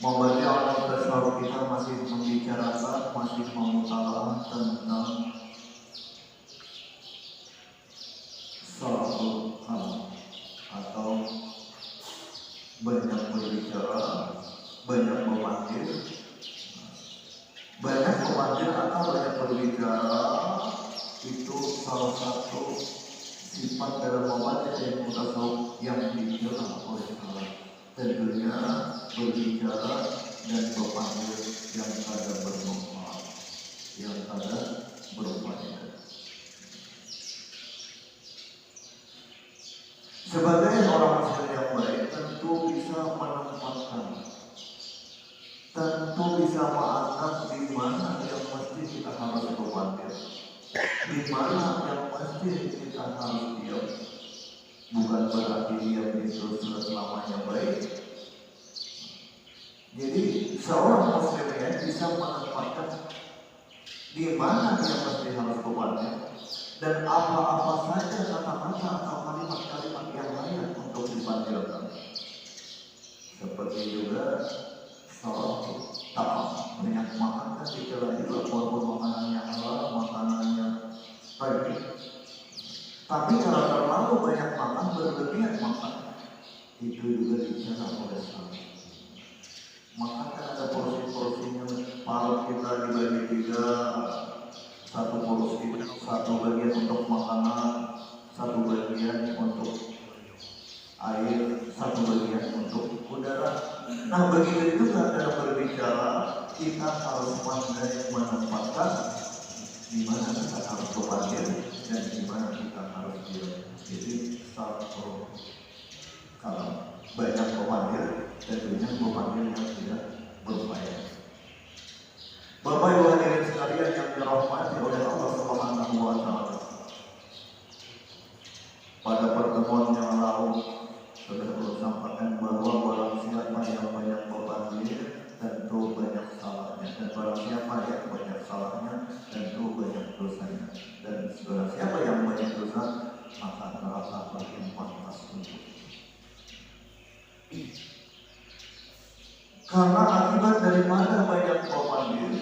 Momennya orang kita masih membicarakan masih mengutarakan tentang salatul kalam atau banyak berbicara, banyak memanggil, atau banyak berbicara itu salah satu sifat dalam memanggil yang mutasawuf yang dijelaskan oleh Allah. Tentunya berbicara dan memanggil yang kada bermanfaat, yang kada berfaedah. Sebagai orang muslim yang baik tentu bisa menempatkan, tentu bisa menganggap di mana yang mesti kita harus memanggil, di mana yang mesti kita harus diam. Bukan berarti diam itu selamanya baik. Jadi seorang muslimnya bisa menempatkan di mana dia mesti harus memanggil dan apa-apa saja kata-kata atau kalimat-kalimat yang layak untuk dipanggilkan. Seperti juga salat ta'am, banyak makan kan dikira juga walaupun makanannya halal, makanannya baik. Tapi kalau terlalu banyak makan, berlebihan makan, itu juga dicela oleh Islam. Makan kan ada porsi-porsinya, parut kita dibagi tiga, satu porsi, satu bagian untuk makanan, satu bagian untuk air, satu bagian untuk udara. Nah begitu juga dalam berbicara, kita harus pandai menempatkan di mana kita harus berpanggil dan di mana kita harus diam. Jadi satu kalau banyak memanggil, tentunya memanggil yang tidak berfaedah. Bapak Ibu hadirin sekalian yang dirahmati oleh Allah Subhanahu wa Ta'ala. Pada pertemuan yang lalu sudah sampaikan bahwa barang siapa yang banyak memanggil tentu banyak salahnya, dan barang siapa yang banyak salahnya tentu banyak dosanya, dan barang siapa yang banyak dosa maka neraka yang pantas untuk. Karena akibat daripada banyak memanggil,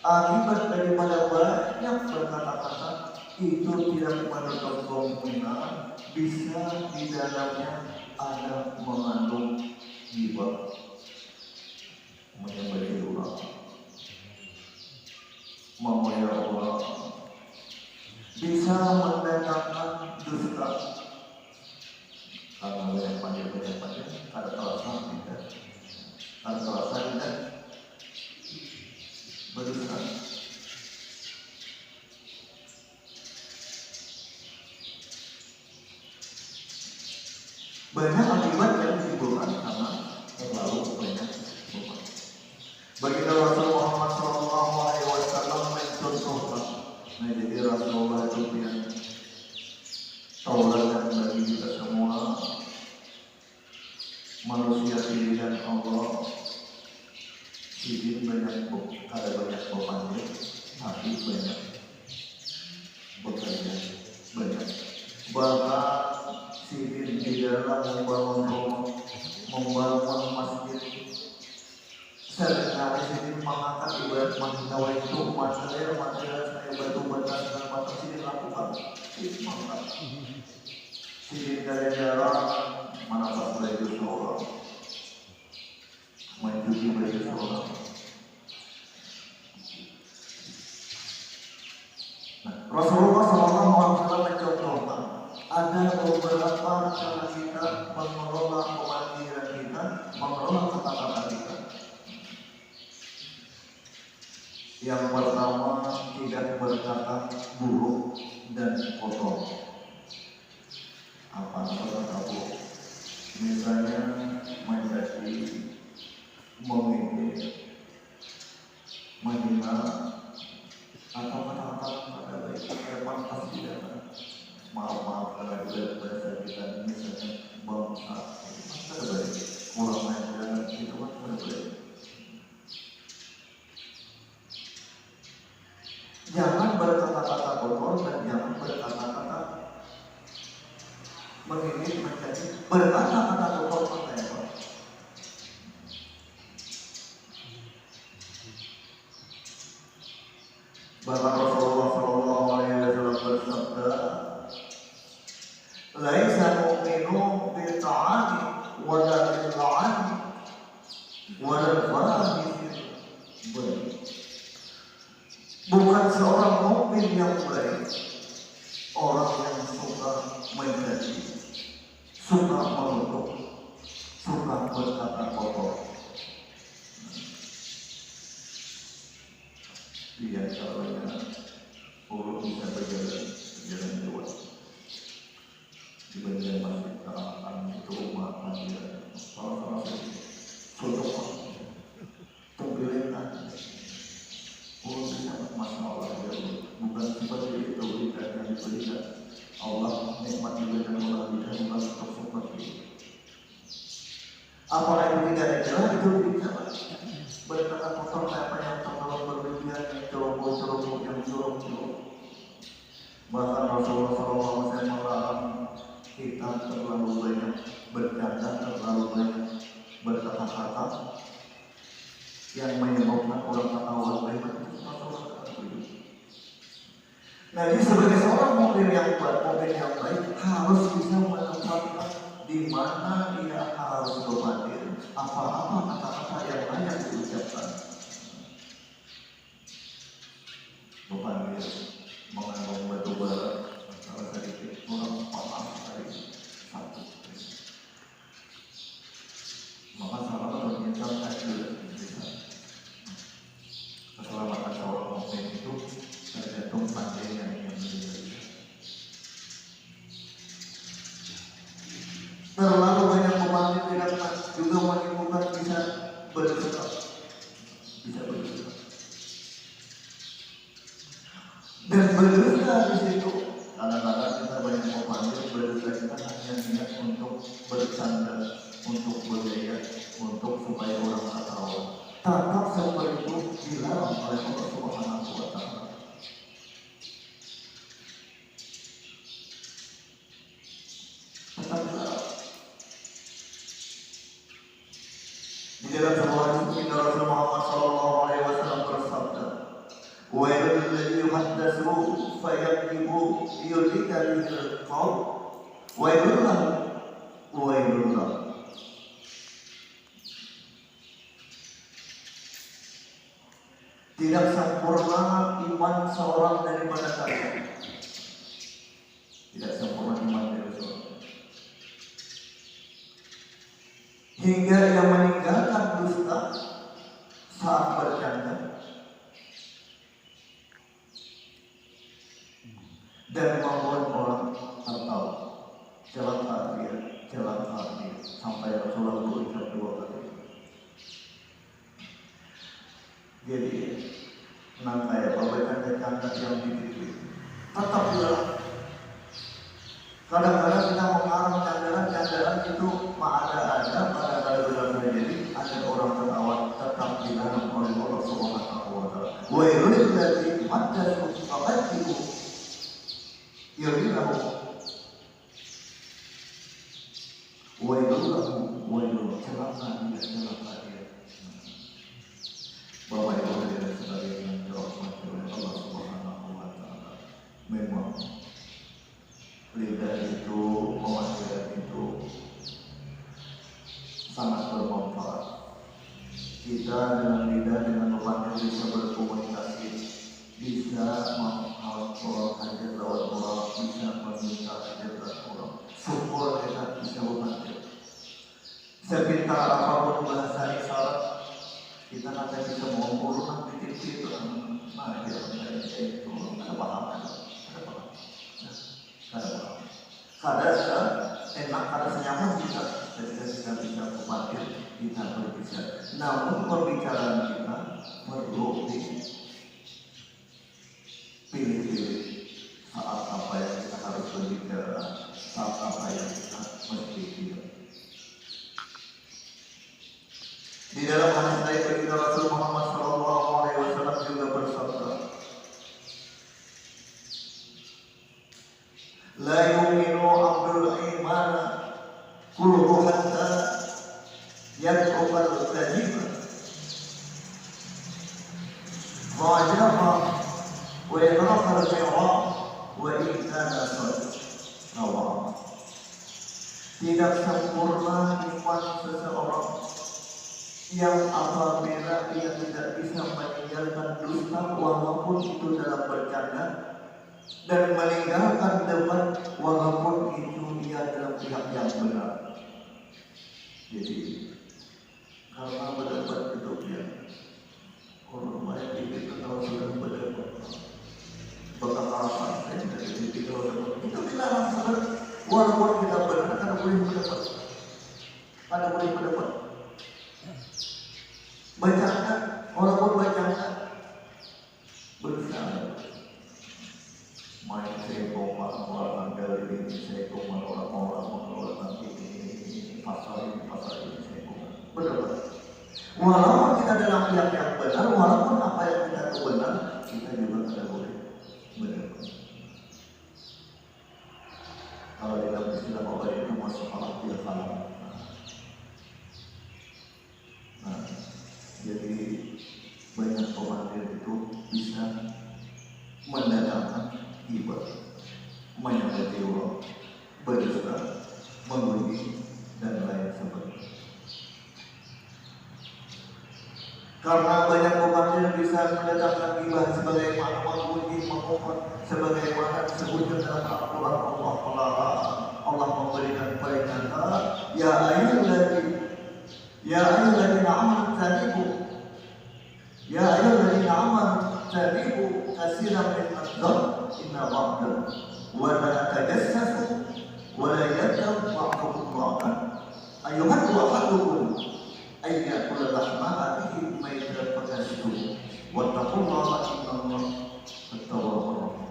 akibat daripada banyak berkata-kata, itu tidak menutup kemungkinan bisa di dalamnya ada mengandung ghibah, menyembelih orang, memoya orang, bisa mendatangkan dusta. Karena banyak panggil, ada terasa tidak, ada terasa tidak berdusta. Banyak akibat yang ditimbulkan karena terlalu banyak beban. Baginda Rasul Muhammad SAW mencontohkan. Nah, jadi Rasulullah itu yang tauladan bagi kita semua, manusia pilihan Allah. Jadi banyak memanggil, tapi banyak bekerja, banyak. Bahkan sidin di dalam membangun rumah, membangun masjid. Seringkali sidin mengangkat ibarat manusia itu material saya batu bata segala macam sidin lakukan. Sidin mengangkat. Sidin dari jalan mana tak belajar seorang, mencuci baju seorang. Nah, Rasulullah SAW mencontohkan ada beberapa cara kita mengelola pemanggilan kita, mengelola kata-kata kita. Yang pertama, tidak berkata buruk dan kotor. Apa kata buruk? Misalnya mencaci, memilih, menghina, atau kata-kata baik yang pantas tidak. Maaf karena juga bahasa kita misalnya bangsa ada baik, kurang ajar itu kan ada baik. Jangan berkata-kata kotor dan jangan berkata-kata mengingat mencaci. Berkata-kata kotor apa? Bahkan Rasulullah Shallallahu Alaihi Wasallam bersabda, "Laisa mu'minu bil ta'ani wa la bil la'ani wa la fahisi." Bukan seorang mukmin yang baik orang yang suka mencaci, suka mengutuk, suka berkata kotor. Dia caranya urut bisa berjalan dua di bagian masjid Karakan itu rumah panggilan salah sosok tergeletak urut bisa masalah bukan seperti itu tidak yang diberikan Allah nikmat diberikan Allah tidak bukan seperti itu. Apa yang tidak dijalan itu bicara berkata kotor apa yang terlalu berlebihan yang ceroboh yang jorok. Bahkan Rasulullah SAW melarang kita terlalu banyak bercanda, terlalu banyak berkata-kata yang menyebabkan orang ketawa baik. Nah, jadi sebagai seorang mukmin yang baik harus bisa menempatkan di mana dia harus berbatin apa-apa kata-kata yang banyak diucapkan. Berbatin mengandung batu bara salah sedikit kurang paham dari satu. Maka salah mengingatkan juga bisa. Keselamatan seorang mukmin itu tergantung pada yang menjadi. Terlalu banyak pembantu tidak juga menimbulkan bisa berdosa. Dan berdosa di situ. Kadang-kadang kita banyak pembantu berdosa kita hanya niat untuk bercanda, untuk bergaya, untuk supaya orang ketawa. Tetap seperti itu dilarang oleh Allah Subhanahu wa Ta'ala. Tetap dilarang. Di dalam sebuah hadis Rasul Muhammad Sallallahu Alaihi Wasallam bersabda, "Wailul ladzi yuhaddatsu fayakdzibu yudika bil qaul, wailul lahu, wailul lahu." Tidak sempurna iman seorang daripada kalian. Tidak sempurna iman dari seorang. Hingga ia meninggalkan dusta saat bercanda dan membuat orang tertawa. Celaka dia sampai Rasulullah berucap 2 kali. Jadi kayak bercanda yang dipilih tetap dilarang. Kadang-kadang kita mengarang candaan itu ada jadi ada orang tertawa tetap dilarang oleh Allah Subhanahu wa Ta'ala. Wa yuridu ladzi maddasu faqatihu yuridu wa yuridu celaka dia. Bapak Ibu dan saudara yang dirahmati oleh Allah Subhanahu wa Ta'ala, memang lidah itu, pemanggilan itu sangat bermanfaat. Kita dengan lidah, dengan pemanggilan bisa berkomunikasi, bisa menghafal hajat lawan orang, bisa meminta hajat lawan orang. Syukur kita bisa membantu. Sepintar apapun bahasa isyarat, kita nanti bisa mengumpul nanti itu, itu ada paham. Kada enak, kada senyaman kita ketika kita bisa khawatir kita berbicara. Namun perbicaraan kita perlu dipilih-pilih saat apa yang kita harus berbicara, saat apa yang kita mesti tidak. Di dalam hadis lain baginda Rasul Muhammad Sallallahu Alaihi Wasallam juga bersabda, "La yu'minu abdul iman kulluhu hatta yad'ubal kadhiba wajaba wa yatrakhal khairan wa in kana sadiqan. Tidak sempurna iman seseorang yang apabila ia tidak bisa meninggalkan dusta walaupun itu dalam bercanda, dan meninggalkan debat walaupun itu dia dalam pihak yang benar. Jadi karena berdebat itu dia orang banyak itu kalau sudah berdebat bakal kalah dari itu dilarang sebenarnya. Walaupun kita benar, karena boleh berdebat, karena boleh berdebat. Bacaan, walaupun bacaan berusaha main sekoma orang dari ini sekoma orang nanti ini pasal ini sekoma berdebat. Walaupun kita dalam pihak yang benar, walaupun apa yang kita itu benar, kita juga tidak boleh berdebat. Kalau dalam istilah Allah itu masuk akal kalam. Nah, jadi banyak komandir itu bisa mendatangkan ibadah, menyakiti orang, berdusta, menguji dan lain sebagainya. Karena banyak komandir bisa mendatangkan ibadah sebagaimana menguji, mengumat, sebagaimana disebutkan dalam Al-Quran. Allah memberikan peringatan, ya ayyuhalladzina amanu tabi'u katsiran minadh dhann inna ba'dan wa la tajassasu wa la yaghtab ba'dukum ba'dan ayyuhaddu ahadukum ayyakula lahma akhihi maytan fakasibuhu wattaqullaha innallaha at-tawwabur rahim.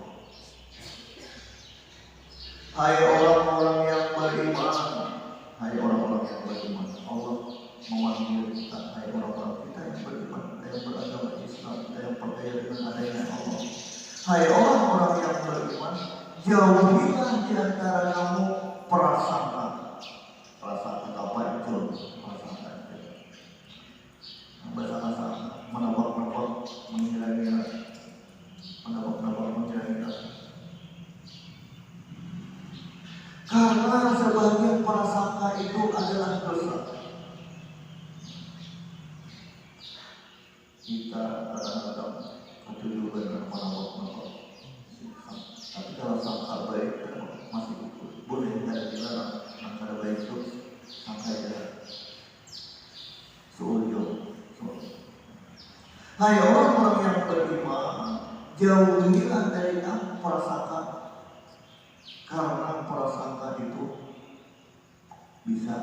Hai orang-orang yang beriman, hai orang-orang yang beriman, Allah memanggil kita, hai orang-orang kita yang beriman, kita yang beragama Islam, kita yang percaya dengan adanya Allah. Hai orang-orang yang beriman, jauhilah di antara kamu prasangka apa itu? Prasangka itu. Bahasa menabak-nabak, mengira-ngira, karena sebagian prasangka itu adalah dosa. Kita kadang-kadang juga dengan menabak-nabak. Tapi kalau sangka baik masih boleh, tidak dilarang. Sangka baik itu sangka jahat. Suujung. Hai orang-orang yang beriman, jauhilah dari prasangka, karena prasangka itu bisa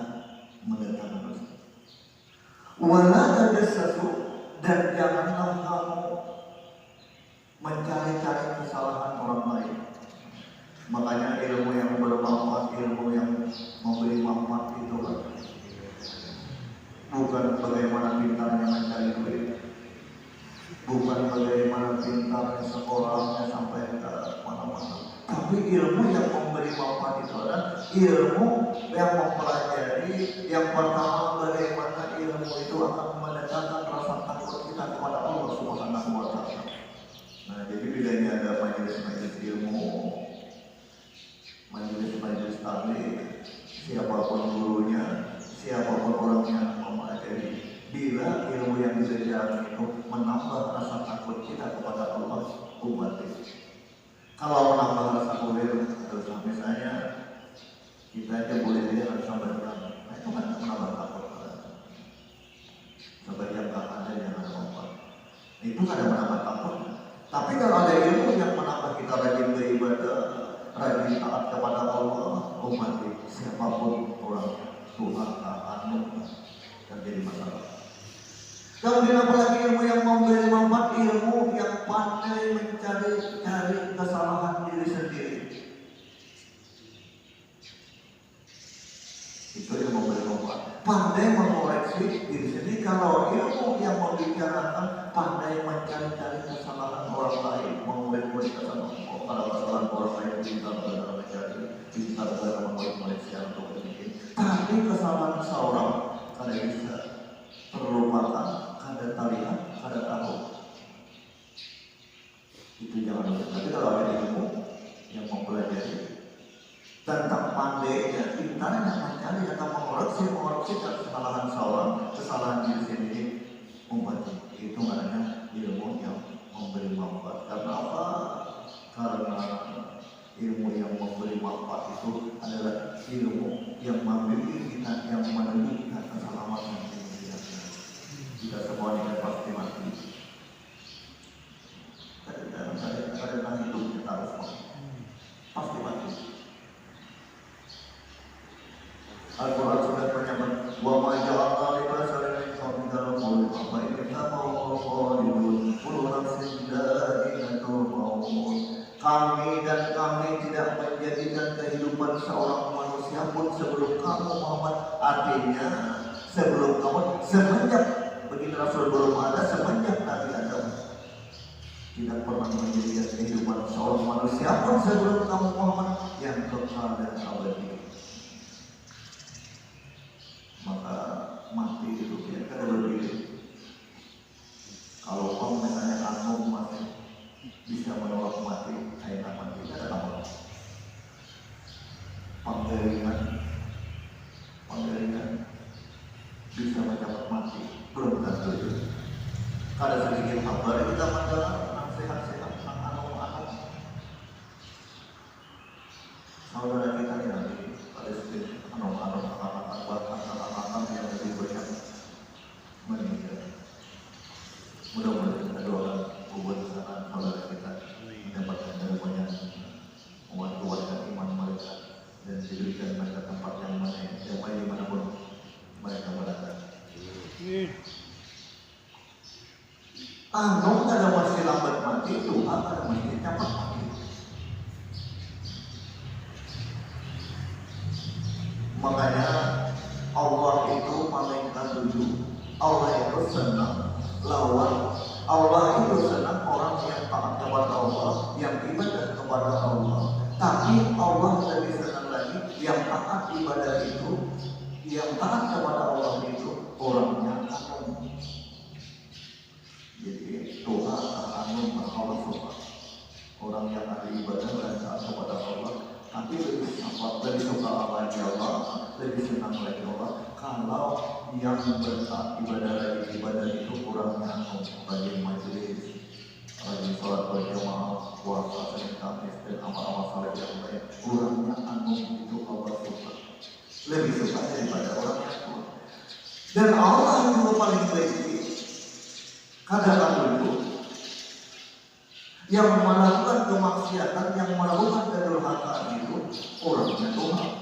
mendatangkan dosa. Wala tajassasu, dan janganlah kamu mencari-cari kesalahan orang lain. Makanya ilmu yang bermanfaat, ilmu yang memberi manfaat itu bukan bagaimana pintarnya mencari duit, bukan bagaimana pintarnya sekolahnya sampai ke mana-mana, tapi ilmu yang memberi manfaat itu adalah ilmu yang mempelajari yang pertama bagaimana ilmu itu akan mendatangkan rasa takut kita kepada Allah Subhanahu wa Ta'ala. Nah, jadi bedanya ada majelis-majelis ilmu, majelis-majelis taklim, siapapun gurunya, siapapun orang yang mempelajari, bila ilmu yang disediakan itu menambah rasa takut kita kepada Allah, umat ini. Kalau menambah rasa kulir, misalnya kita aja boleh dia harus sampai berapa, nah itu kan menambah takut. Sebagian ada yang ada manfaat, itu kan ada menambah takut. Tapi kalau ada ilmu yang menambah kita rajin beribadah, rajin taat kepada Allah, umat ini, siapapun orangnya, Tuhan anu terjadi masalah. Kemudian apalagi ilmu yang memberi manfaat, ilmu yang pandai mencari kesalahan diri sendiri. Itu yang memberi manfaat. Pandai mengoreksi diri sendiri. Kalau ilmu yang membicarakan pandai mencari kesalahan orang lain, mengoreksi kesalahan orang lain, pintar dalam mengoreksi untuk sedikit. Tapi kesalahan seorang kada bisa terlupakan, kada terlihat, kada tahu. Itu jangan lupa. Tapi kalau ada ilmu yang mempelajari tentang pandainya, pintarnya mencari atau mengoreksi kesalahan seorang, kesalahan diri sendiri, membantu. Itu namanya ilmu yang memberi manfaat. Karena apa? Karena ilmu yang memberi manfaat itu adalah ilmu yang membimbing kita, yang menuju kita keselamatan dunia. Kita semua ini pasti mati. Karena hidup kita harus pasti mati. Al-Quran sudah menyebut wa ma ja'alna li basharin min qablika al-khuld afa in tamaw khalidun kullu nafsin dha'iqatul maut. Kami dan kami tidak menjadikan kehidupan seorang manusia pun sebelum kamu Muhammad. Artinya sebelum kamu, semenjak begitu Rasul belum ada, semenjak Nabi Adam tidak pernah menjadikan kehidupan seorang manusia pun sebelum kamu Muhammad yang kekal dan abadi. Maka mati itu ya kan berbeda. Kalau kamu misalnya kamu masih bisa menolak mati, saya mati tidak ada apa. Penggalingan bisa mendapat mati belum tentu itu. Ada sedikit kabar kita mendengar sehat-sehat anak-anak saudara kita yang di Palestina, anak-anak bahkan anak-anak yang lebih banyak meninggal. Mudah-mudahan kita doakan buat sana saudara kita mendapatkan dari banyak menguatkan iman mereka dan diberikan mereka tempat yang mana yang baik dimanapun mereka berada. Anu kada masih lambat mati, Tuhan kada masih cepat mati. Makanya Allah itu malaikat 7. Allah itu senang lawan. Allah itu senang orang yang taat kepada Allah, yang ibadah kepada Allah. Tapi Allah lebih senang lagi yang taat ibadah itu, yang taat kepada Allah itu orangnya anom. Jadi doa anom Allah suka. Orang yang ada ibadah dan taat kepada Allah, tapi lebih suka Allah, lebih senang lagi Allah. Kalau yang bertaat ibadah itu orangnya anom, rajin majelis, rajin sholat berjamaah, puasa, sedekah, dan amal-amal saleh yang baik, orangnya anom itu Allah suka. Lebih suka daripada orang yang tua. Dan Allah juga paling baik. Kadang-kadang itu yang melakukan kemaksiatan, yang melakukan kedurhakaan itu orangnya Tuhan.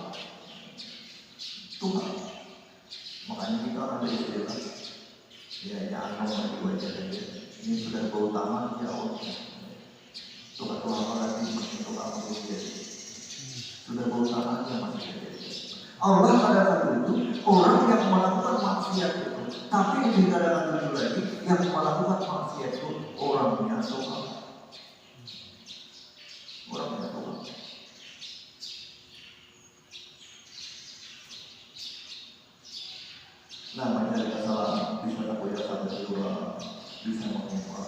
Makanya kita orang dari istilah ya anom lagi wajah dia. Ini sudah keutamaan ya Allah. Tuhan lagi masih Tuhan dia. Sudah keutamaan ya masih dia. Allah pada waktu itu orang yang melakukan maksiat itu, tapi di kadang-kadang itu lagi yang melakukan maksiat itu orangnya Tuhan. Orangnya Tuhan. Namanya dari kesalahan bisa terkoyak sampai dua, bisa mengubah.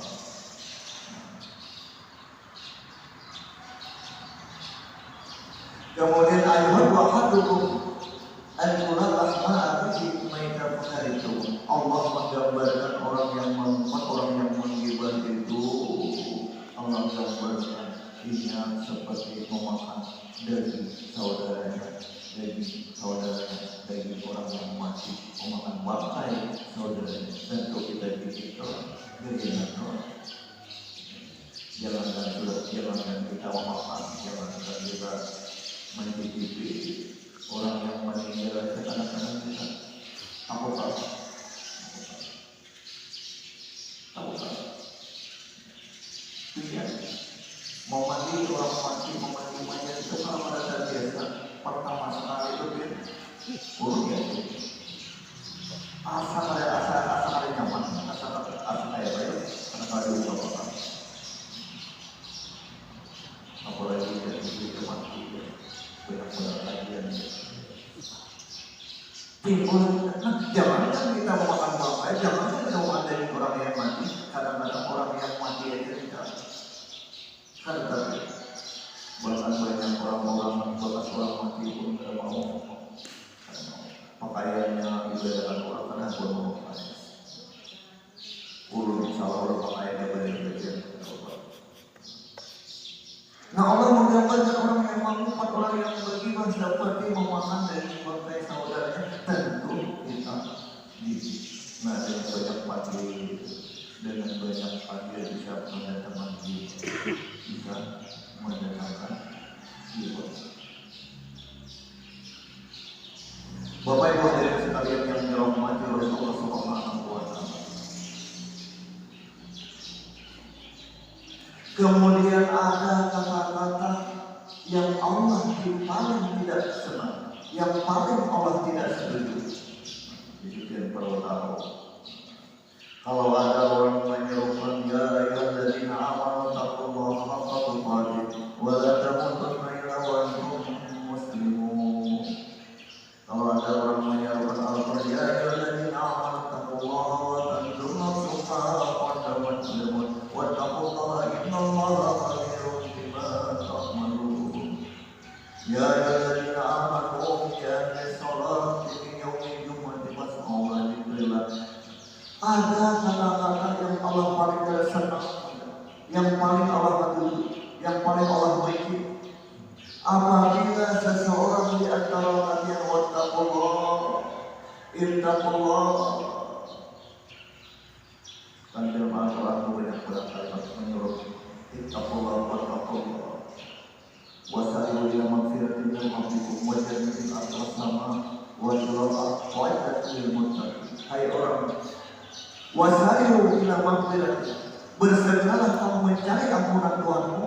Kemudian ayat wahadukum al-quran rahma'ati maita itu Allah menggambarkan orang yang menggibah itu, Allah menggambarkan dia seperti memakan daging saudaranya, daging orang yang mati, memakan bangkai saudaranya. Tentu kita dikira jangankan kita memakan, jangankan kita mencicipi orang yang meninggal. Kadang-kadang kita aku tahu iya, mau mandi orang mati, mau mandi mayat itu kalau pada saat biasa pertama sekali itu dia burung ya, asal ada nyaman, asal kayak baik, karena kalau ada usaha apalagi dari itu mati benar-benar kajian timbul. Jangan kan kita memakan bangkai, jangan kan kita memakan dari orang yang mati. Kadang-kadang orang yang mati aja tidak Kan tapi bahkan banyak orang-orang bekas orang mati pun tidak mau. Pakaiannya dibedakan orang karena pun mau pakai. Ulun salah orang pakaiannya beda-beda. Nah Allah menggambarkan orang yang mengumpat, orang yang bergibah seperti memakan dari bangkai saudaranya. Tentu kita nah dengan banyak panggil, dengan banyak panggil bisa mendatangkan jiwa, bisa mendatangkan jiwa. Bapak Ibu hadirin sekalian yang dirahmati oleh Allah Subhanahu wa Ta'ala. Kemudian ada kata-kata yang Allah paling tidak senang, yang paling Allah tidak setuju. Itu yang perlu tahu. Kalau ada orang menyerukan ya ayyuhalladzina amanu taqullaha haqqa tuqatih wa la tamutunna illa wa antum muslimun. Kalau ada orang menyerukan Al-Qur'an ya ayyuhalladzina amanu taqullaha wa tanzur nafsun ma qaddamat lighad wa taqullaha innallaha khabirun bima ta'malun. Ya ayyuhalladzina amanu qimus sholati min yaumil jumu'ati fas'au ila dzikrillah. Ada kata-kata yang Allah paling tidak senang, yang paling Allah benci, yang paling Allah benci. Apabila seseorang di antara kalian wattaqullah, ittaqullah. Kan dalam Al-Quran banyak kalimat menyuruh ittaqullah wattaqullah. Wasari'u ila magfiratin min rabbikum wa jannatin arduha as-samaa'i wal ardu u'iddat lil muttaqin. Hai orang, wasari'u ila magfiratin, bersegeralah kamu mencari ampunan Tuhanmu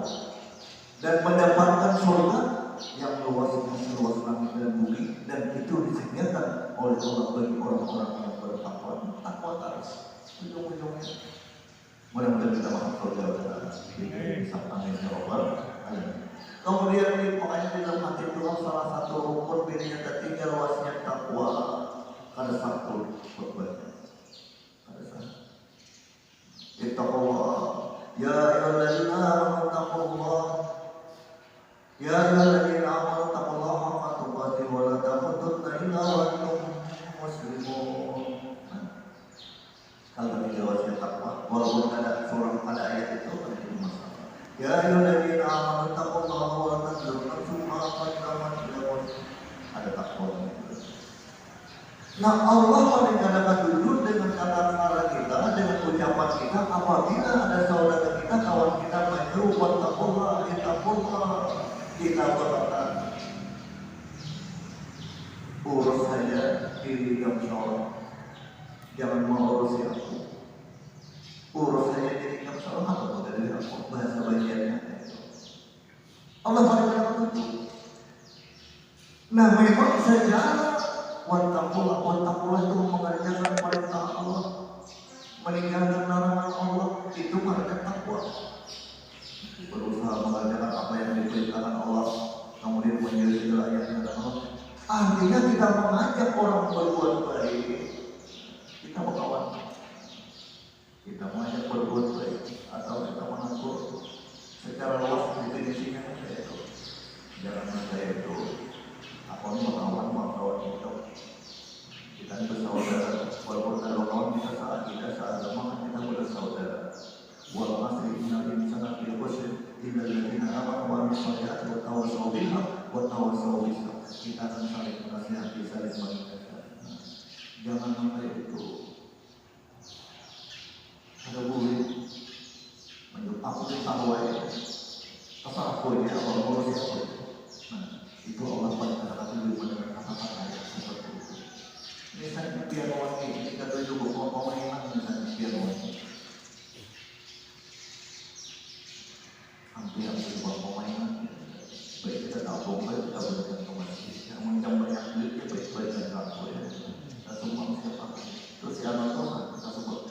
dan mendapatkan surga yang luasnya seluas langit dan bumi, dan itu disediakan oleh Allah bagi orang-orang yang bertakwa. Takwa terus ujung-ujungnya. Mudah-mudahan kita masuk surga dan bisa amin ya rabbal alamin. Kemudian makanya di dalam hati Tuhan salah satu rukun bedanya ketiga luasnya takwa. Ada satu khutbahnya. Ada satu. Ittaqullah ya ayyuhalladzina amanu taqullah. Ya ayyuhalladzina amanu taqullaha haqqa tuqatih wa la tamutunna illa wa antum muslimun. Kalau dijawabnya takwa, walaupun ada seorang pada ayat itu ada masalah. Ya ayyuhalladzina amanu taqullaha wa tanzur nafsun ma qaddamat lighad. Ada takwa. Nah Allah paling kadang-kadang dulu dengan kata-kata kita, dengan ucapan kita, apabila ada saudara kita, kawan kita menyeru wattaqullah, ittaqullah, kita berkata urus saja diri kamu seorang, jangan mengurusi aku. Urus saja diri kamu seorang, apa dari aku, bahasa bagiannya Allah paling kadang-kadang. Nah memang sejarah wattaqullah itu mengerjakan perintah Allah, meninggalkan larangan Allah, itu mengerjakan takwa. Berusaha mengerjakan apa yang diperintahkan Allah, kemudian menjadi ayatnya Allah. Artinya kita mengajak orang berbuat baik, kita berkawan. Kita mengajak berbuat baik atau kita menegur secara luas definisinya itu. Jangan saya itu aku ini berkawan itu. Kita ini bersaudara, walaupun ada kawan kita saat agama kita bersaudara. Wal asri innal insana lafi khusr illa alladziina aamanu wa 'amilus shalihati wa tawassaw bil haqqi wa tawassaw bis sabr. Kita akan saling menasihati, saling mengingatkan. Jangan sampai itu ada boleh menurut aku itu tahu ya. Terserah boleh Allah ngurus ya. Nah, itu Allah paling kata-kata dulu mendengar kata-kata seperti itu. Misalnya biar wangi, kita tuju bawa pemainan misalnya biar wangi. Hampir bawa pemainan. Baik kita tahu, baik kita berikan ke masjid. Yang mencam banyak duit, ya baik-baik dan aku ya. Kita sumbang siapa? Terus si anak Tuhan, kita sebut.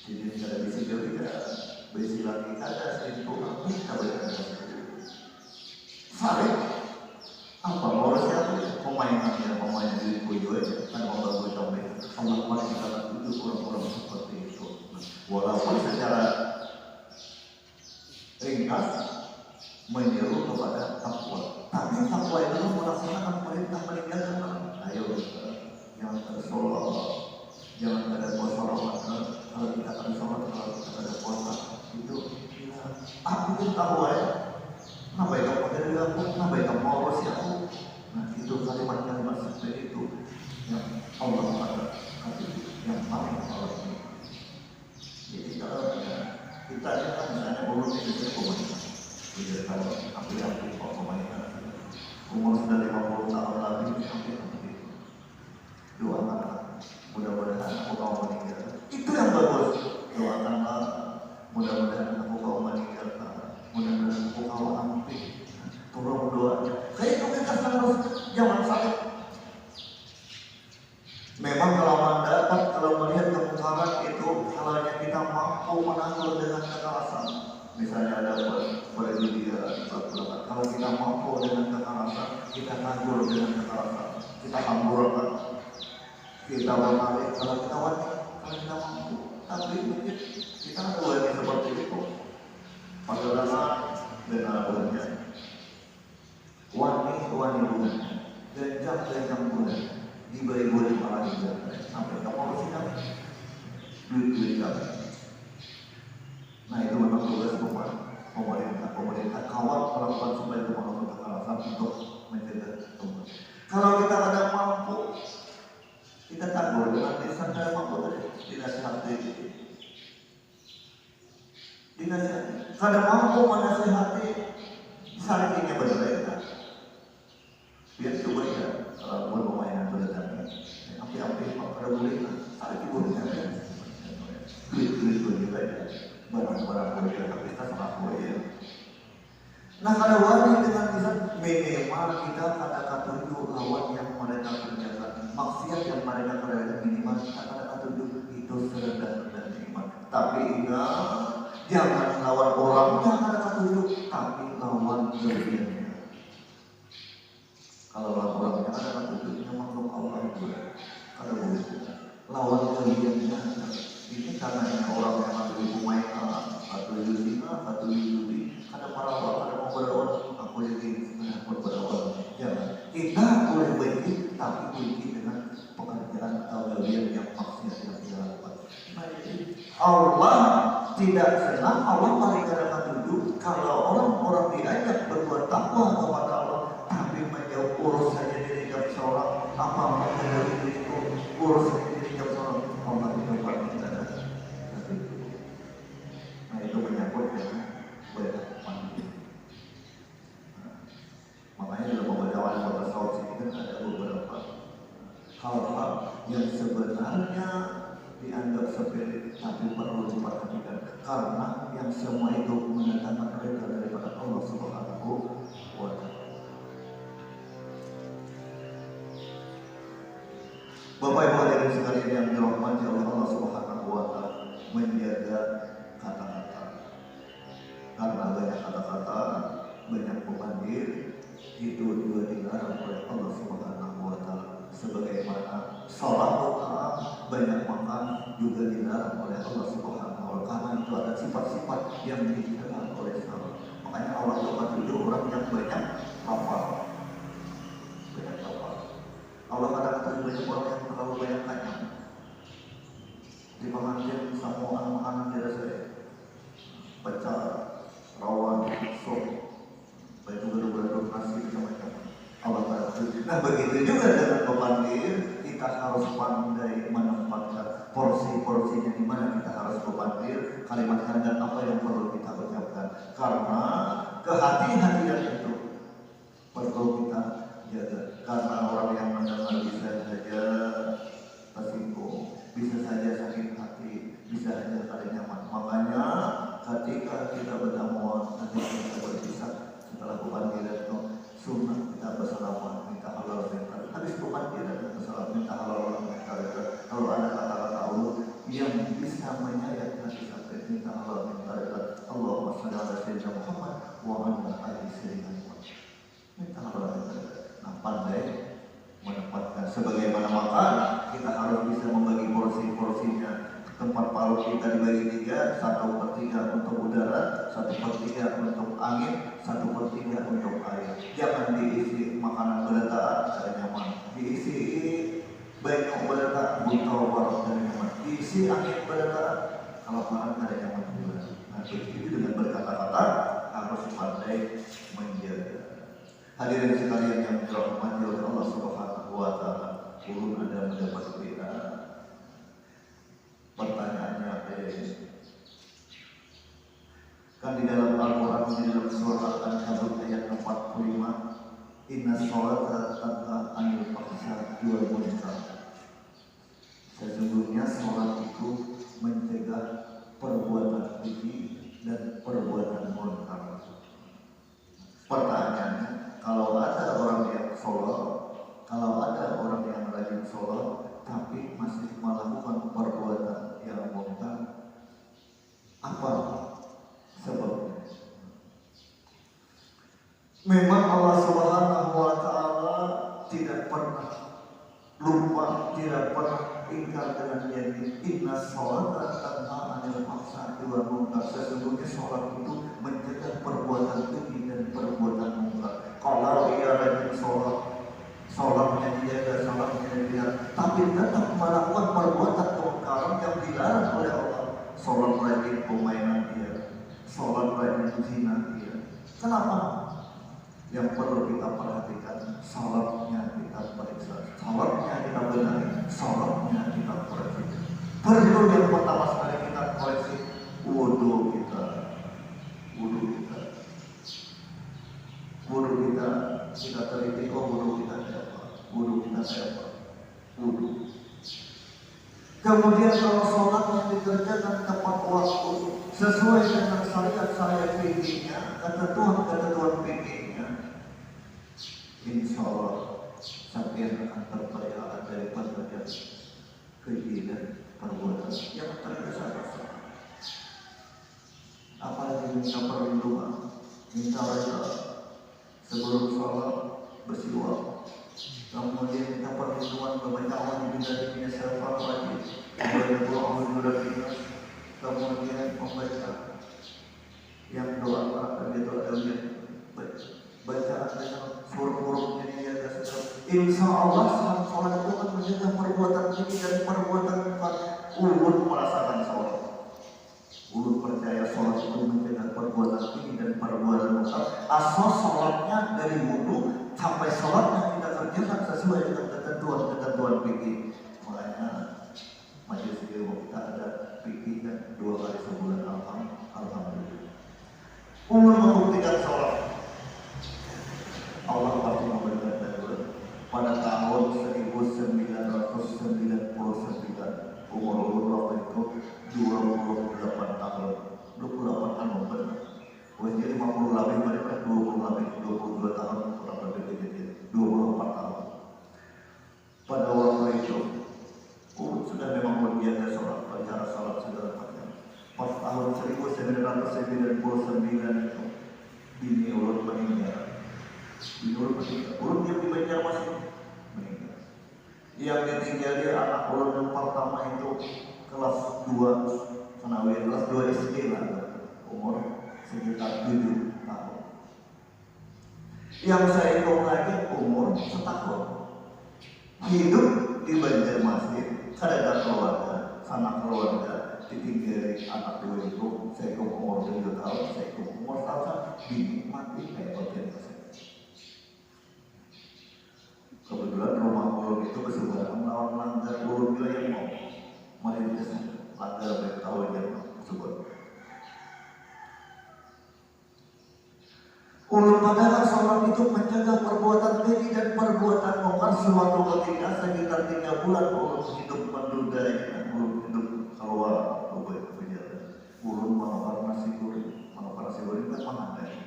Jadi tidak ada bisi kita, bisi lagi ada, sedikit Tuhan, kita berikan ke masjid. Saling apa mau siapa pemain di puyo aja kan orang bercoba Allah masih kita tunjuk orang-orang seperti itu walaupun secara ringkas menyeru kepada takwa. Tapi takwa itu melaksanakan perintah meninggalkan malam. Ayo, jangan ada sholat, jangan ada puasa Ramadan. Kalau kita ada sholat, kalau kita ada puasa, itu aku pun takwa ya. Kenapa ya kamu dari aku? Kenapa ya kamu mau sih aku? Nah itu kalimat-kalimat seperti itu yang Allah kata yang paling Allah ini. Jadi kalau kita kan misalnya umur itu komunitas. Jadi kalau ambil kok komunitas umur sudah 50 tahun lagi sampai seperti itu. Doakan mudah-mudahan aku kau meninggal. Itu yang bagus. Doakanlah mudah-mudahan aku kau meninggal. Mudah-mudahan aku kau ampun. Tolong doanya. Kayak itu kita harus jangan sakit. Memang kalau mendapat, kalau melihat kemungkaran itu, kalau kita mampu menanggung dengan kekerasan. Misalnya ada perjudian, kalau kita mampu dengan kekerasan, kita tanggung dengan kekerasan, kita hamburkan, kita berbalik. Kalau kita wanita, kalau kita mampu, tapi mungkin kita ada wanita seperti itu. Pada dasar dengan bulannya, wanita genjang bulan, diberi malah juga sampai ke polisi kami, duit kami. Nah itu memang tugas pemerintah kawal melakukan supaya pembangunan kekerasan untuk mencegah tumbuh. Kalau kita ada mampu, kita tangguh dengan lisan dan mampu tadi dinasihati. Kalau mampu menasihati, saringnya berbeda. Biar coba ya, kalau buat pemainan berdatang, api-api pada boleh, saring boleh. Duit juga ya, barang-barang boleh, tapi kita sangat boleh. Nah kalau wanita dengan lisan minimal kita kata tunjuk lawan yang mereka kerjakan, maksiat yang mereka kerjakan minimal kita kata tunjuk itu serendah-rendah iman. Tapi ingat, jangan lawan orangnya kata tunjuk, tapi lawan dirinya. Kalau lawan orangnya kata tunjuknya makhluk Allah itu, kalau boleh lawan dirinya. Ini karena orang yang ada di rumah atau di singa atau di judi, ada para orang ada mau berdoa, aku jadi berdoa. Jangan kita boleh benci, tapi benci dengan pekerjaan atau bagian yang maksudnya tidak dilakukan. Allah tidak senang, Allah paling kadang tunjuk kalau orang-orang diajak berbuat takwa kepada Allah, tapi menjauh urus saja diri dan seorang apa menjauh diri itu urus saja diri dan seorang Allah tidak pernah. Nah itu menyangkut dengan banyak mandi. Makanya dalam pembacaan kota Saud ini kan ada beberapa hal-hal yang sebenarnya dianggap sepele tapi perlu diperhatikan karena yang semua itu mendatangkan ridha daripada Allah Subhanahu wa Ta'ala. Bapak Ibu hadirin sekalian yang dirahmati oleh Allah Subhanahu wa Ta'ala, menjaga kata-kata. Karena banyak kata-kata, banyak pemandir, itu juga dilarang oleh Allah Subhanahu wa Ta'ala. Sebagaimana sholat banyak makan juga dilarang oleh Allah Subhanahu wa Ta'ala. Karena itu ada sifat-sifat yang dilarang oleh sholat. Makanya Allah Subhanahu wa Ta'ala orang yang banyak hafal. Banyak hafal. Allah kadang-kadang banyak orang yang terlalu banyak tanya. Di pengantin semua makanan tidak saya baca rawan, sop, baik juga nasi macam-macam. Allah kadang-kadang. Nah begitu juga dengan pemandir, kita harus pandai menempatkan porsi-porsinya di mana kita harus pemandir kalimat dan apa yang perlu kita ucapkan. Karena kehati-hatian itu perlu kita jaga. Karena orang yang mendengar bisa saja tersinggung, bisa saja sakit hati, bisa saja kali nyaman. Makanya ketika kita bertemu, ketika kita berpisah setelah pemanggilan itu sunnah kita bersalaman, minta halal minta. Habis pemanggilan kita bersalaman, minta halal minta. Kalau ada kata-kata Allah yang bisa menyayat hati sampai minta halal minta. Allahumma shalli ala sayyidina Muhammad wa ala alihi sayyidina Muhammad. Minta halal minta. Nah, pandai menempatkan sebagaimana makan, kita harus bisa membagi porsi-porsinya, tempat Kalau kita dibagi 3, 1/3 untuk udara, 1/3 untuk angin, 1/3 untuk air. Jangan diisi makanan berataan, kada nyaman. Diisi banyak berataan, buntau warok kada nyaman. Diisi angin berataan, kelaparan kada nyaman juga. Nah, itu dengan berkata-kata harus pandai menjaga. Hadirin sekalian yang dirahmati oleh Allah Subhanahu wa taala, ulun ada mendapat WA. Pertanyaannya apa ya? Kan di dalam Al-Quran, di dalam surah Al-Ankabut ayat 45, inna sholata tanha anil fahsya'i wal munkar. Sesungguhnya sholat itu mencegah perbuatan keji dan perbuatan munkar. Pertanyaannya, kalau ada orang yang sholat, kalau ada orang yang rajin sholat tapi masih melakukan perbuatan yang munkar, apa sebabnya? Memang Allah Subhanahu wa taala tidak pernah lupa, tidak pernah ingkar dengan janji. Inna sholata tanha anil fahsya'i wal munkar. Sesungguhnya sholat itu mencegah perbuatan keji dan perbuatan munkar. Kalau dia rajin sholat, sholatnya dijaga, sholatnya dia, tapi tetap melakukan perbuatan kemungkaran yang dilarang oleh Allah. Sholat rajin permainan dia, sholat rajin zina dia. Kenapa? Yang perlu kita perhatikan, sholatnya kita periksa, sholatnya kita benahi, sholatnya kita koreksi. Perlu yang pertama sekali kita koreksi wudhu kita, wudhu kita, wudhu kita. Kita teliti, oh wudhu kita siapa, wudhu kita siapa, wudhu. Kemudian kalau sholat yang dikerjakan tepat waktu, sesuai dengan syariat fikihnya, ketentuan fikihnya, insya Allah sampai akan terpelihara dari berbagai keji dan perbuatan yang tergesa-gesa. Apalagi minta perlindungan, minta reda sebelum sholat bersiwak. Kemudian minta perlindungan kepada Allah dari syaitan rajim, kemudian doa juga, kemudian membaca yang doa bacaan dengan huruf-hurufnya dijaga sesuai. Insya Allah sholat itu akan menjaga perbuatan keji dan perbuatan munkar. Ulun merasakan sholat, ulun percaya sholat itu menjaga perbuatan keji dan perbuatan munkar. Asal sholatnya dari wudhu sampai sholatnya kita kerjakan sesuai dengan ketentuan fikih. Makanya majelis ilmu kita ada fikih kan 2 kali sebulan. Alhamdulillah. Ulun membuktikan sholat, Allah pasti memberikan darurat. Pada tahun 1999 umur waktu itu 28 tahun, 28 tahun benar. Jadi 50 lebih daripada 20 lebih, 22 tahun kurang lebih jadi 24 tahun. Pada waktu itu sudah memang berbiasa sholat, belajar sholat segala macam. Pas tahun 1999 itu bini ulun meninggal. Ulun yang di Banjarmasin meninggal. Yang ditinggal dia anak ulun yang pertama itu kelas 2 Sanawi, kelas 2 SD lah, umur sekitar 7 tahun. Yang saya hitung lagi umur setahun. Hidup di Banjarmasin, ada keluarga, sanak keluarga, ditinggali anak 2 itu, saya hitung umur 7 tahun, saya hitung umur 1 bini mati kayak organisasi. Kebetulan rumah ulun itu kesebaran lawan langgar ulun juga yang mau merintis langgar baik tahu yang kesebaran. Ulun padahal sholat itu mencegah perbuatan keji dan perbuatan munkar. Suatu ketika sekitar 3 bulan ulun hidup mendudai, ulun hidup keluar penjara. Ulun menukar nasi goreng kan mengandai.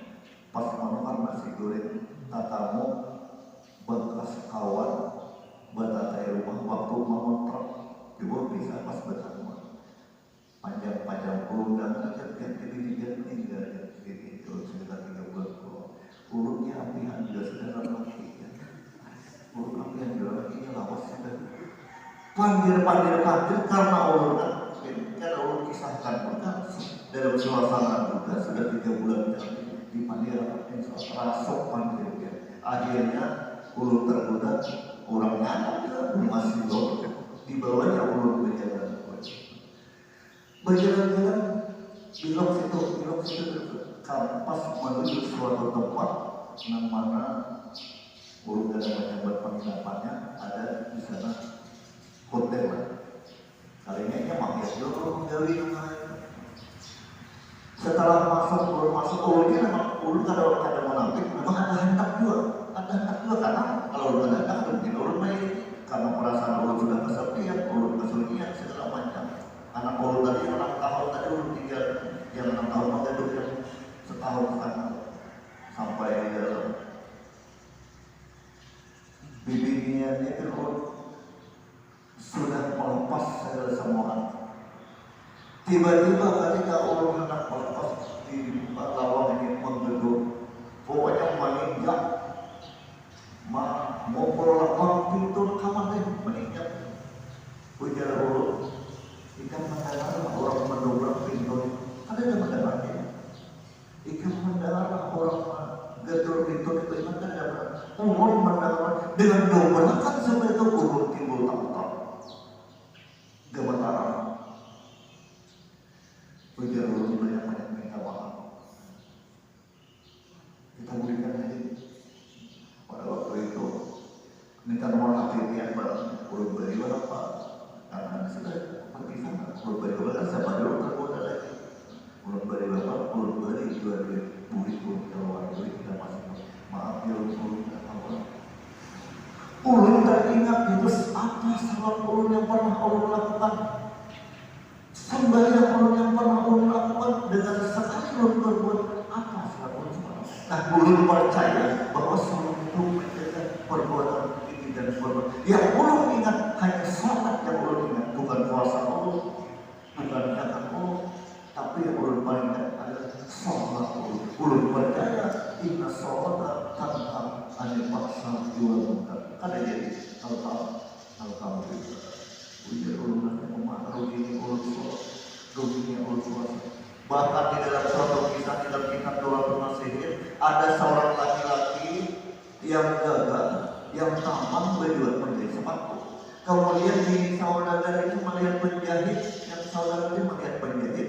Pas menukar nasi goreng, tatamu bekas kawan batatai rumah waktu mengontrak juga bisa pas bertemu panjang undangan kan kejadian meninggal itu sekitar 3 bulan keluar. Ulunnya apihan juga sudah lagi ya. Ulun apihan juga lagi lawas sudah pandir karena ulun kan Badan suasana juga sudah 3 bulan di Mandira, rasuk Mandira. Akhirnya ulun tergoda, orangnya ada masih loh di bawahnya ulun berjalan-jalan belok situ pas menuju suatu tempat yang mana ulun dan banyak penginapannya ada di sana hotel. Kalinya ini mampir dulu dari setelah masuk ulun memang ulun ada menampak memang ada hendak juga karena kalau ulun ada hendak mungkin ulun main karena perasaan ulun sudah kesepian, ulun kesunyian segala macam. Anak ulun tadi 6 tahun tadi ulun tinggal yang 6 tahun mengenduk yang setahun setengah sampai bibinya dia ulun sudah melepas semua. Tiba-tiba ketika ulun hendak melepas di lawang ini menggeduk, pokoknya menginjak mau berlapang pintu kamar deh menginjak. Ujar ulun, ikan mendengar orang mendobrak pintu, ada yang mendengarnya. Ikan mendengar orang gedor pintu itu ikan ada. Ulun mendengar dengan dobrakan sampai itu ulun timbul takut. Gemetaran. Ujar ulun banyak minta maaf. Kita berikan aja. Pada waktu itu minta nomor KTP yang barang ulun beri berapa? Karena sudah berpisah. Ulun beri berapa? Siapa dulu tergoda lagi. Ulun beri berapa? Ulun beri juga duit. Duit ulun keluar duit kita masih. Maaf ya ulun tidak tahu. Ulun teringat itu apa salah ulun yang pernah ulun lakukan. Sembahyang ulun yang pernah ulun lakukan dengan sekali ulun berbuat apa salah ulun. Nah ulun percaya bahwa salat itu menjaga perbuatan ini dan perbuatan. Yang ulun ingat hanya salat yang ulun ingat, bukan puasa ulun, bukan zakat ulun, tapi yang ulun paling ingat adalah salat ulun. Ulun percaya inna salata tanha 'anil fahsya'i wal munkar. Ada jadi alhamdulillah. Ujar ulun nanti kemana ruginya ulun sholat, ruginya ulun puasa. Bahkan di dalam suatu kisah di dalam kitab Duratul Nasihin ada seorang laki-laki yang gagal, yang tampan berjual menjadi sepatu. Kemudian di saudara ini melihat penjahit, yang saudara ini melihat penjahit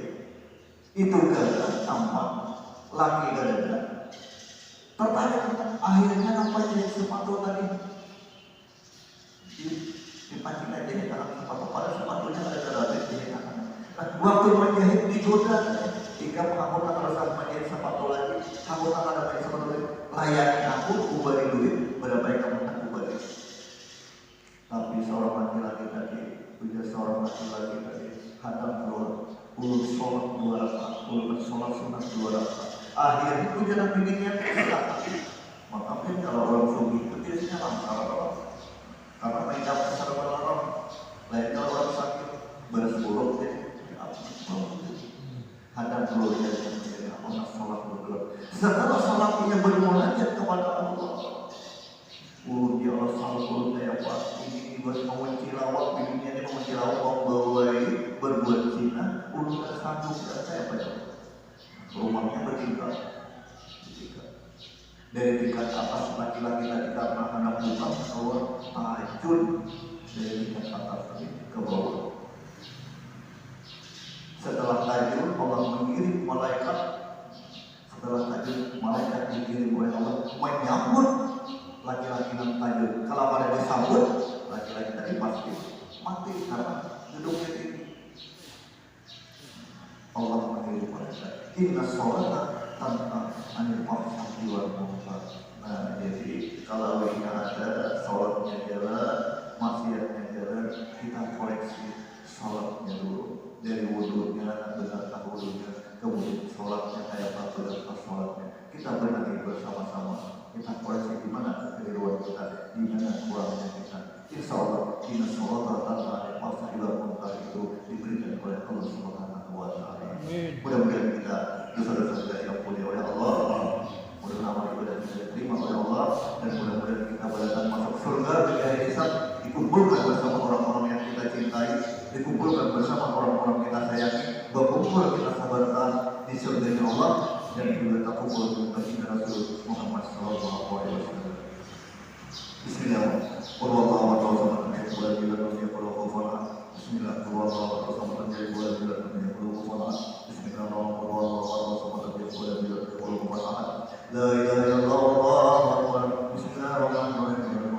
itu gagal, tampan, laki gagal. Tertarik, akhirnya nampak jadi sepatu tadi dipancing aja di dalam sepatu, pada sepatunya ada garis di tangan. Nah, waktu menjahit digoda, jika aku tak harus menjahit sepatu lagi, aku tak ada menjahit sepatu lagi, layani aku beri duit, berapa yang kamu tak beri. Tapi seorang laki-laki tadi, seorang laki-laki tadi, hadap keluar, ulun sholat 2 rakaat, ulun sholat sunat 2 rakaat. Akhirnya itu jangan bikinnya silakan. Makanya kalau orang sugi itu biasanya lancar. Karena mereka besar orang lain kalau orang sakit beres buruk hadap keluarnya yang menjadi amanah sholat berdua. Setelah sholatnya bermunajat kepada Allah, dia Allah salam ya Pak, ini buat mengunci lawak, bikinnya ini mengunci lawak, membawai berbuat zina, ulun sanggup saya apa ya? Rumahnya bertingkat. Dari tingkat atas laki-laki tadi karena anak bukan keluar tajun dari tingkat atas ke bawah. Setelah tajun Allah mengirim malaikat. Setelah tajun malaikat dikirim oleh Allah menyambut laki-laki yang tajun. Kalau pada disambut laki-laki tadi pasti mati karena hidupnya ini. Allah mengirim malaikat. Inna sholata tanha 'anil fahsya'i wal munkar. Nah, jadi kalau ini ada sholatnya jalan, maksiatnya jalan, kita koreksi sholatnya dulu. Dari wudunya, benarkah wudunya, kemudian sholatnya kayak apa, benarkah sholatnya. Kita benahi bersama-sama. Kita koreksi di mana keliruan kita, di mana kurangnya kita. Insya Allah, inna sholata tanha 'anil fahsya'i wal munkar itu diberikan oleh Allah Subhanahu wa Ta'ala. Mudah-mudahan kita dosa-dosa kita diampuni oleh Allah, mudah-mudahan amal ibadah kita diterima oleh Allah, dan mudah-mudahan kita berdatang masuk surga di akhir hisab, dikumpulkan bersama orang-orang yang kita cintai, dikumpulkan bersama orang-orang kita sayangi, berkumpul kita sabarkan, Allah dan juga takabul min baginda Rasul Muhammad sallallahu alaihi wasallam. Bismillah. Wallahu a'lam bishawab. Bismillah. Wallahu a'lam bishawab. Bismillah. La ilaha illallah Allahu akbar. Bismillahirrahmanirrahim.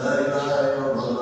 La ilaha illallah akbar.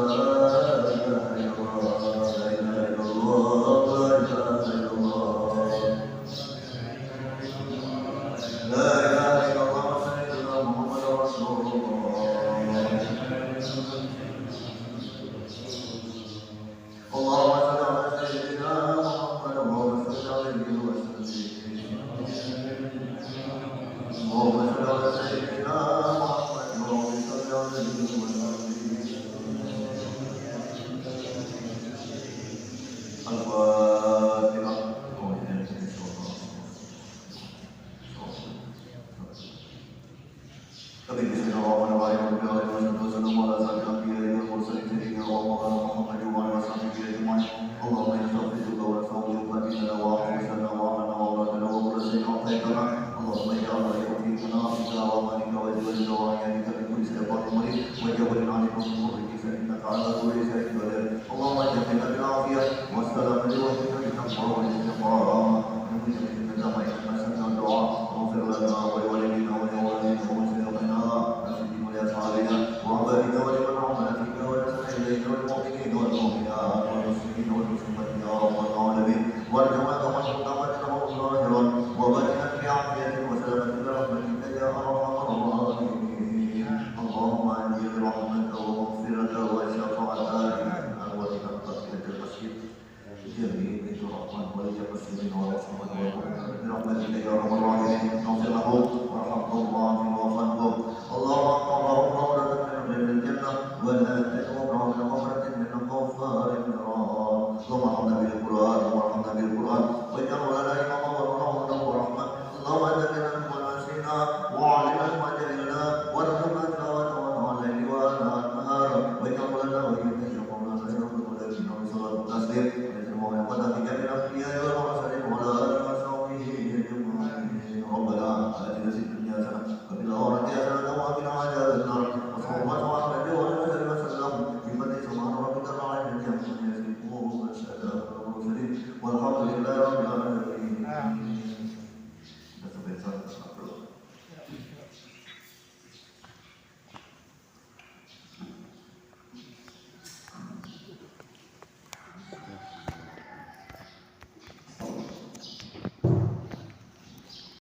Allahumma